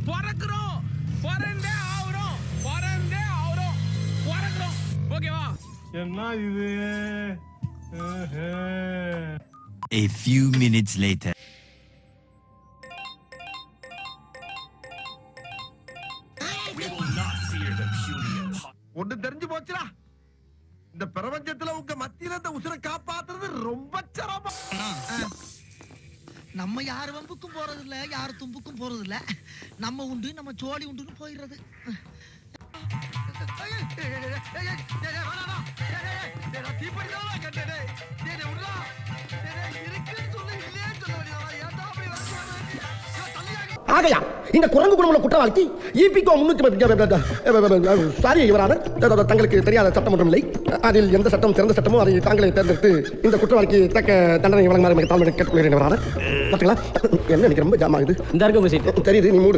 பிறக்கிறோம், பிறந்தே ஆகுறோம், பிறந்தே ஆகுறோம், பிறக்கிறோம். ஓகேவா? என்ன இது? A few minutes later. ஒண்ணு தெரிஞ்சு போச்சுடா, இந்த பிரபஞ்சத்துல உங்க மத்தியில இந்த உசுரை காப்பாத்துறது ரொம்ப சிரமம். நம்ம யார் வம்புக்கும் போறது இல்ல, யார் தும்புக்கும் போறது இல்ல. நம்ம உண்டு, நம்ம சோழி உண்டுன்னு போயிடுறது. ஆகையா இந்த குரங்கு குணமுள்ள குற்றவாளிக்கு ஈபிகோ 310 சாரி இவரான தங்களுக்கு தெரியாத சட்டம் ஒன்றும் இல்லை. அதில் எந்த சட்டம் சிறந்த சட்டமோ அதை தாங்களே தேர்ந்தெடுத்து இந்த குற்றவாளிக்கு தக்க தண்டனை வழங்குமாறு தாழ்மை கேட்டுக்கொள்கிறேன். பார்த்தீங்களா என்ன எனக்கு ரொம்ப ஜாம் ஆகுது. தெரியுது, நீ மூடு.